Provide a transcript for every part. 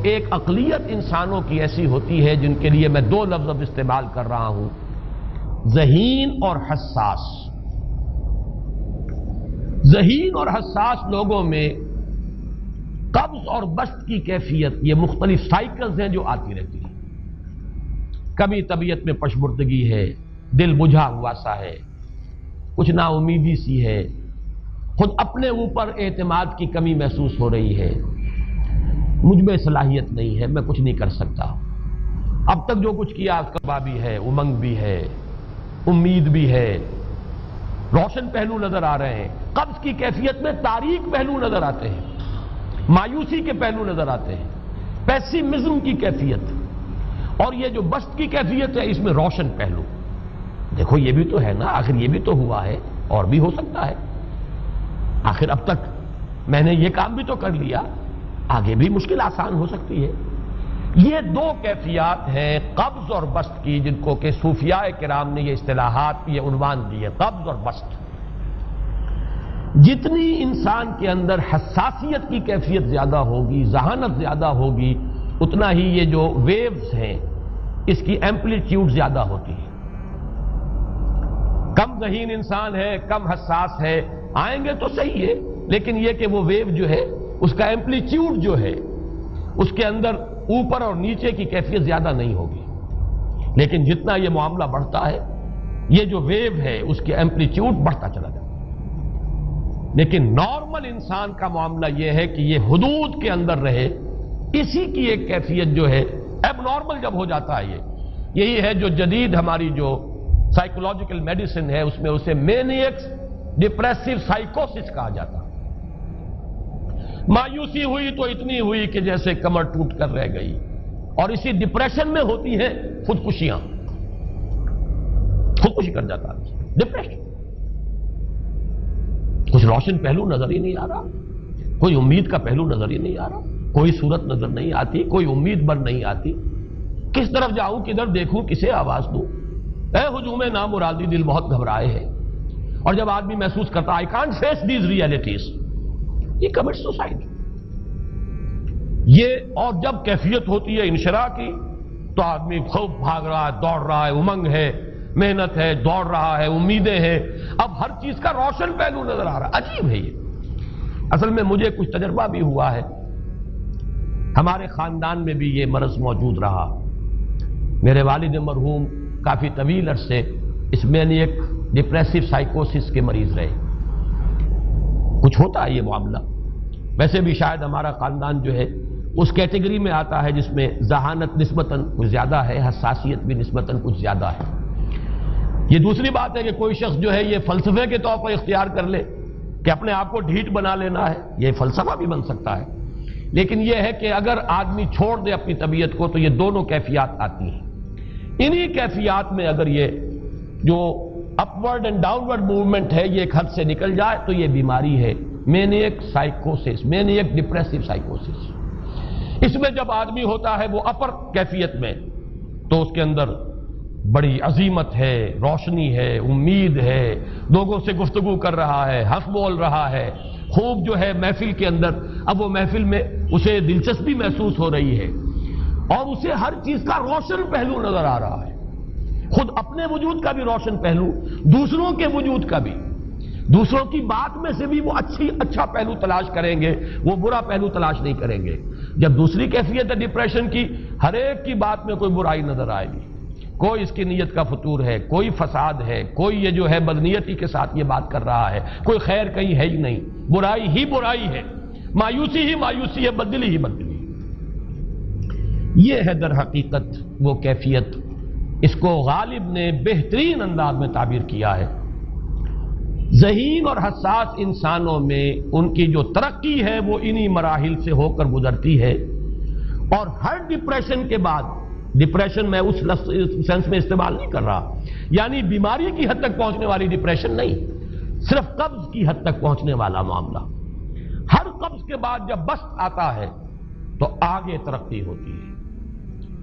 ایک اقلیت انسانوں کی ایسی ہوتی ہے جن کے لیے میں دو لفظ اب استعمال کر رہا ہوں، ذہین اور حساس۔ ذہین اور حساس لوگوں میں قبض اور بسط کی کیفیت، یہ مختلف سائیکلز ہیں جو آتی رہتی ہیں۔ کبھی طبیعت میں پشمردگی ہے، دل بجھا ہوا سا ہے، کچھ نا امیدی سی ہے، خود اپنے اوپر اعتماد کی کمی محسوس ہو رہی ہے، مجھ میں صلاحیت نہیں ہے، میں کچھ نہیں کر سکتا، اب تک جو کچھ کیا کبا بھی ہے، امنگ بھی ہے، امید بھی ہے، روشن پہلو نظر آ رہے ہیں۔ قبض کی کیفیت میں تاریک پہلو نظر آتے ہیں، مایوسی کے پہلو نظر آتے ہیں، پیسیمزم کی کیفیت، اور یہ جو بسط کی کیفیت ہے اس میں روشن پہلو۔ دیکھو یہ بھی تو ہے نا، آخر یہ بھی تو ہوا ہے، اور بھی ہو سکتا ہے، آخر اب تک میں نے یہ کام بھی تو کر لیا، آگے بھی مشکل آسان ہو سکتی ہے۔ یہ دو کیفیات ہیں قبض اور بسط کی، جن کو کہ صوفیاء کرام نے یہ اصطلاحات، یہ عنوان دیے، قبض اور بسط۔ جتنی انسان کے اندر حساسیت کی کیفیت زیادہ ہوگی، ذہانت زیادہ ہوگی، اتنا ہی یہ جو ویوز ہیں اس کی ایمپلیٹیوڈ زیادہ ہوتی ہے۔ کم ذہین انسان ہے، کم حساس ہے، آئیں گے تو صحیح ہے، لیکن یہ کہ وہ ویو جو ہے اس کا ایمپلیٹیوڈ جو ہے اس کے اندر اوپر اور نیچے کی کیفیت زیادہ نہیں ہوگی۔ لیکن جتنا یہ معاملہ بڑھتا ہے یہ جو ویو ہے اس کی ایمپلیٹیوڈ بڑھتا چلا جاتا ہے۔ لیکن نارمل انسان کا معاملہ یہ ہے کہ یہ حدود کے اندر رہے، اسی کی ایک کیفیت جو ہے ایب نارمل جب ہو جاتا ہے، یہی ہے جو جدید ہماری جو سائیکولوجیکل میڈیسن ہے اس میں اسے مینیکس ڈپریسو سائیکوسس کہا جاتا ہے۔ مایوسی ہوئی تو اتنی ہوئی کہ جیسے کمر ٹوٹ کر رہ گئی، اور اسی ڈپریشن میں ہوتی ہیں خودکشیاں، خودکشی کر جاتا ہے ڈپریشن۔ کچھ روشن پہلو نظر ہی نہیں آ رہا، کوئی امید کا پہلو نظر ہی نہیں آ رہا، کوئی صورت نظر نہیں آتی، کوئی امید بر نہیں آتی، کس طرف جاؤں، کدھر دیکھوں، کسے آواز دوں، اے ہجوم نامرادی دل بہت گھبرائے ہیں۔ اور جب آدمی محسوس کرتا I can't face these realities، یہ commits suicide۔ یہ اور جب کیفیت ہوتی ہے انشراح کی تو آدمی خوب بھاگ رہا ہے، دوڑ رہا ہے، امنگ ہے، محنت ہے، دوڑ رہا ہے، امیدیں ہیں، اب ہر چیز کا روشن پہلو نظر آ رہا ہے۔ عجیب ہے یہ۔ اصل میں مجھے کچھ تجربہ بھی ہوا ہے، ہمارے خاندان میں بھی یہ مرض موجود رہا۔ میرے والد مرحوم کافی طویل عرصے اس مینیک ڈپریسو سائیکوسس کے مریض رہے۔ کچھ ہوتا ہے یہ معاملہ، ویسے بھی شاید ہمارا خاندان جو ہے اس کیٹیگری میں آتا ہے جس میں ذہانت نسبتاً کچھ زیادہ ہے، حساسیت بھی نسبتاً کچھ زیادہ ہے۔ یہ دوسری بات ہے کہ کوئی شخص جو ہے یہ فلسفے کے طور پر اختیار کر لے کہ اپنے آپ کو ڈھیٹ بنا لینا ہے، یہ فلسفہ بھی بن سکتا ہے، لیکن یہ ہے کہ اگر آدمی چھوڑ دے اپنی طبیعت کو تو یہ دونوں کیفیات آتی ہیں۔ انہی کیفیات میں اگر یہ جو اپورڈ اینڈ ڈاؤنورڈ موومنٹ ہے یہ ایک حد سے نکل جائے تو یہ بیماری ہے مینیک سائیکوسس، مینیک ڈپریسو سائیکوسس۔ اس میں جب آدمی ہوتا ہے وہ اپر کیفیت میں تو اس کے اندر بڑی عظیمت ہے، روشنی ہے، امید ہے، لوگوں سے گفتگو کر رہا ہے، ہنس بول رہا ہے، خوب جو ہے محفل کے اندر، اب وہ محفل میں اسے دلچسپی محسوس ہو رہی ہے اور اسے ہر چیز کا روشن پہلو نظر آ رہا ہے، خود اپنے وجود کا بھی روشن پہلو، دوسروں کے وجود کا بھی، دوسروں کی بات میں سے بھی وہ اچھا پہلو تلاش کریں گے، وہ برا پہلو تلاش نہیں کریں گے۔ جب دوسری کیفیت ہے ڈپریشن کی، ہر ایک کی بات میں کوئی برائی نظر آئے گی، کوئی اس کی نیت کا فطور ہے، کوئی فساد ہے، کوئی یہ جو ہے بدنیتی کے ساتھ یہ بات کر رہا ہے، کوئی خیر کہیں ہے ہی نہیں، برائی ہی برائی ہے، مایوسی ہی مایوسی ہے، بدلی ہی بدلی۔ یہ ہے در حقیقت وہ کیفیت، اس کو غالب نے بہترین انداز میں تعبیر کیا ہے۔ ذہین اور حساس انسانوں میں ان کی جو ترقی ہے وہ انہی مراحل سے ہو کر گزرتی ہے، اور ہر ڈپریشن کے بعد، ڈپریشن میں اس سینس میں استعمال نہیں کر رہا یعنی بیماری کی حد تک پہنچنے والی ڈپریشن نہیں، صرف قبض کی حد تک پہنچنے والا معاملہ۔ ہر قبض کے بعد جب بسط آتا ہے تو آگے ترقی ہوتی ہے،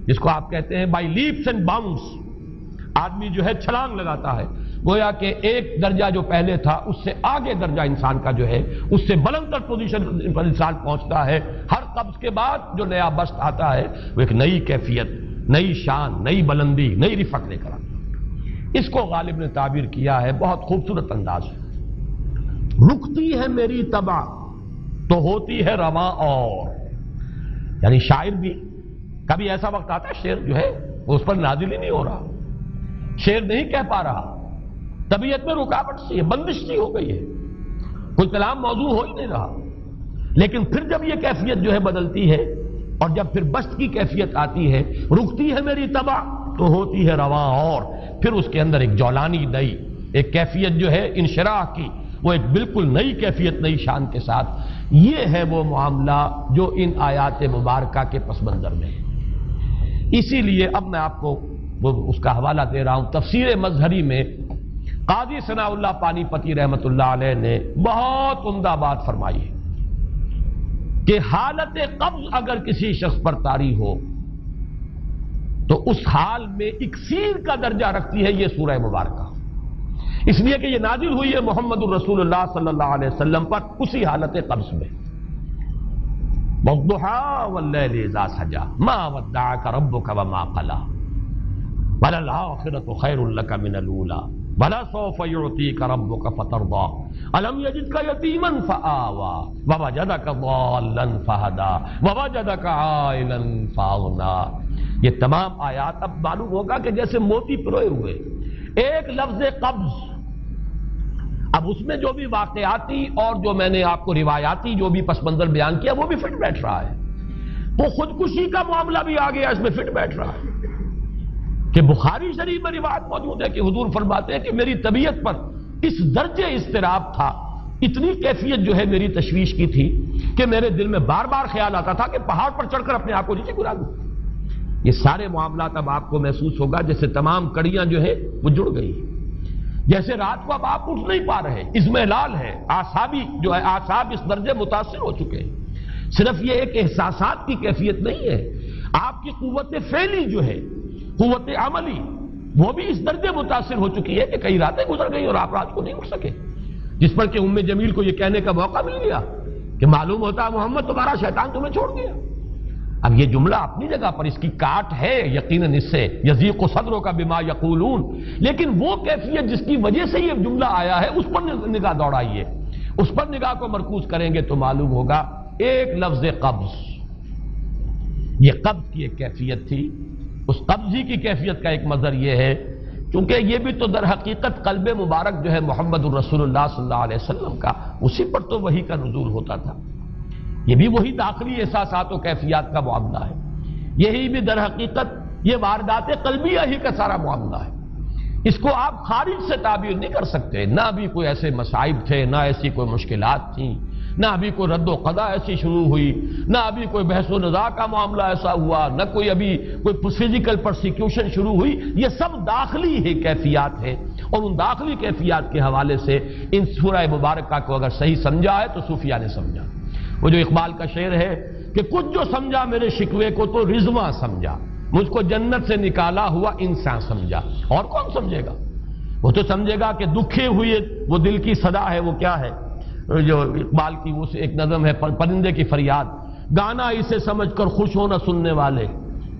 جس کو آپ کہتے ہیں بائی لیپس اینڈ باؤنڈس، آدمی جو ہے چھلانگ لگاتا ہے، گویا کہ ایک درجہ جو پہلے تھا اس سے آگے درجہ انسان کا جو ہے اس سے بلند تر پوزیشن پر انسان پہنچتا ہے. ہر قبض کے بعد جو نیا بست آتا ہے وہ ایک نئی کیفیت، نئی شان، نئی بلندی، نئی رفعت لے کر آتا ہے. اس کو غالب نے تعبیر کیا ہے بہت خوبصورت انداز ہے. رکتی ہے میری طبع تو ہوتی ہے رواں اور. یعنی شاعر بھی کبھی ایسا وقت آتا ہے شعر جو ہے وہ اس پر نازل ہی نہیں ہو رہا، شعر نہیں کہہ پا رہا، طبیعت میں رکاوٹ سی ہے، بندش سی ہو گئی ہے، کوئی کلام موضوع ہو ہی نہیں رہا. لیکن پھر جب یہ کیفیت جو ہے بدلتی ہے اور جب پھر بست کی کیفیت آتی ہے، رکتی ہے میری طبع تو ہوتی ہے رواں اور، پھر اس کے اندر ایک جولانی نئی ایک کیفیت جو ہے انشراح کی، وہ ایک بالکل نئی کیفیت نئی شان کے ساتھ. یہ ہے وہ معاملہ جو ان آیات مبارکہ کے پس منظر میں ہے. اسی لیے اب میں آپ کو اس کا حوالہ دے رہا ہوں. تفسیر مظہری میں قاضی ثناء اللہ پانی پتی رحمت اللہ علیہ نے بہت عمدہ بات فرمائی ہے کہ حالت قبض اگر کسی شخص پر طاری ہو تو اس حال میں اکسیر کا درجہ رکھتی ہے یہ سورہ مبارکہ، اس لیے کہ یہ نازل ہوئی ہے محمد الرسول اللہ صلی اللہ علیہ وسلم پر اسی حالت قبض میں. وَالضُّحَىٰ وَاللَّيْلِ إِذَا سَجَىٰ مَا وَدَّعَكَ رَبُّكَ وَمَا قَلَىٰ وَلَلْآخِرَةُ خَيْرٌ لَكَ مِنَ الْأُولَىٰ وَلَسَوْفَ يُعْطِيكَ رَبُّكَ فَتَرْضَىٰ أَلَمْ يَجِدْكَ يَتِيمًا فَآوَىٰ وَوَجَدَكَ ضَالًّا فَهَدَىٰ وَوَجَدَكَ عَائِلًا فَأَغْنَىٰ. یہ تمام آیات اب معلوم ہوگا کہ جیسے موتی پروئے ہوئے ایک لفظ قبض. اب اس میں جو بھی واقعاتی اور جو میں نے آپ کو روایاتی جو بھی پس منظر بیان کیا وہ بھی فٹ بیٹھ رہا ہے. وہ خودکشی کا معاملہ بھی آ گیا اس میں فٹ بیٹھ رہا ہے کہ بخاری شریف میں روایت موجود ہے کہ حضور فرماتے ہیں کہ میری طبیعت پر اس درجے اضطراب تھا، اتنی کیفیت جو ہے میری تشویش کی تھی کہ میرے دل میں بار بار خیال آتا تھا کہ پہاڑ پر چڑھ کر اپنے آپ کو نیچے گرا دوں. یہ سارے معاملات اب آپ کو محسوس ہوگا جیسے تمام کڑیاں جو ہے وہ جڑ گئی، جیسے رات کو اب آپ اٹھ نہیں پا رہے، اضمحلال ہے، اعصابی جو ہے اعصاب اس درجے متاثر ہو چکے ہیں. صرف یہ ایک احساسات کی کیفیت نہیں ہے، آپ کی قوت فعلی جو ہے، قوت عملی، وہ بھی اس درجے متاثر ہو چکی ہے کہ کئی راتیں گزر گئی اور آپ رات کو نہیں اٹھ سکے، جس پر کہ ام جمیل کو یہ کہنے کا موقع مل گیا کہ معلوم ہوتا ہے محمد تمہارا شیطان تمہیں چھوڑ گیا. اب یہ جملہ اپنی جگہ پر اس کی کاٹ ہے یقیناً اس سے یضیق صدروں کا بما یقولون، لیکن وہ کیفیت جس کی وجہ سے یہ جملہ آیا ہے اس پر نگاہ دوڑائیے، اس پر نگاہ کو مرکوز کریں گے تو معلوم ہوگا ایک لفظ قبض، یہ قبض کی ایک کیفیت تھی. اس قبضی کی کیفیت کا ایک مظہر یہ ہے کیونکہ یہ بھی تو در حقیقت قلب مبارک جو ہے محمد الرسول اللہ صلی اللہ علیہ وسلم کا، اسی پر تو وحی کا نزول ہوتا تھا. یہ بھی وہی داخلی احساسات و کیفیات کا معاملہ ہے، یہی بھی در حقیقت یہ واردات قلبیہ ہی کا سارا معاملہ ہے. اس کو آپ خارج سے تعبیر نہیں کر سکتے، نہ ابھی کوئی ایسے مصائب تھے، نہ ایسی کوئی مشکلات تھیں، نہ ابھی کوئی رد و قضا ایسی شروع ہوئی، نہ ابھی کوئی بحث و نزاع کا معاملہ ایسا ہوا، نہ کوئی ابھی کوئی فزیکل پرسیکیوشن شروع ہوئی. یہ سب داخلی ہی کیفیات ہیں اور ان داخلی کیفیات کے حوالے سے ان سورہ مبارکہ کو اگر صحیح سمجھا ہے تو صوفیہ نے سمجھا. وہ جو اقبال کا شعر ہے کہ کچھ جو سمجھا میرے شکوے کو تو رضواں سمجھا، مجھ کو جنت سے نکالا ہوا انسان سمجھا. اور کون سمجھے گا؟ وہ تو سمجھے گا کہ دکھے ہوئے وہ دل کی صدا ہے، وہ کیا ہے جو اقبال کی وہ ایک نظم ہے پرندے کی فریاد، گانا اسے سمجھ کر خوش ہونا سننے والے.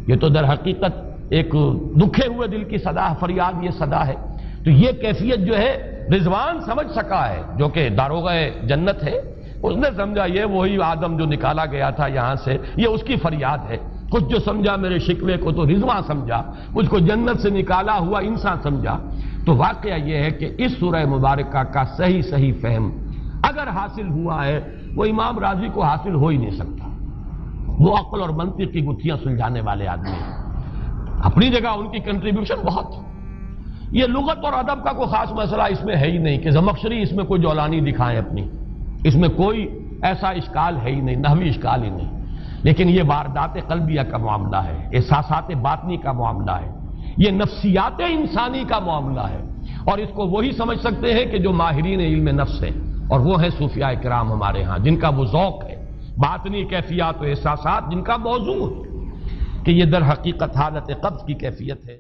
یہ تو در حقیقت ایک دکھے ہوئے دل کی صدا فریاد، یہ صدا ہے. تو یہ کیفیت جو ہے رضوان سمجھ سکا ہے جو کہ داروغہ جنت ہے، اس نے سمجھا یہ وہی آدم جو نکالا گیا تھا یہاں سے، یہ اس کی فریاد ہے. کچھ جو سمجھا میرے شکوے کو تو رضواں سمجھا، مجھ کو جنت سے نکالا ہوا انسان سمجھا. تو واقعہ یہ ہے کہ اس سورہ مبارکہ کا صحیح فہم اگر حاصل ہوا ہے وہ امام راضی کو حاصل ہو ہی نہیں سکتا. وہ عقل اور منطق کی گتھیاں سلجھانے والے آدمی ہیں، اپنی جگہ ان کی کنٹریبیوشن بہت. یہ لغت اور ادب کا کوئی خاص مسئلہ اس میں ہے ہی نہیں کہ زمخشری اس میں کوئی جولانی دکھائیں اپنی، اس میں کوئی ایسا اشکال ہے ہی نہیں، نحوی اشکال ہی نہیں. لیکن یہ واردات قلبیہ کا معاملہ ہے، احساسات باطنی کا معاملہ ہے، یہ نفسیات انسانی کا معاملہ ہے. اور اس کو وہی سمجھ سکتے ہیں کہ جو ماہرین علم نفس ہیں، اور وہ ہیں صوفیاء کرام ہمارے ہاں، جن کا وہ ذوق ہے باطنی کیفیات و احساسات، جن کا موضوع ہے کہ یہ در حقیقت حالت قبض کی کیفیت ہے.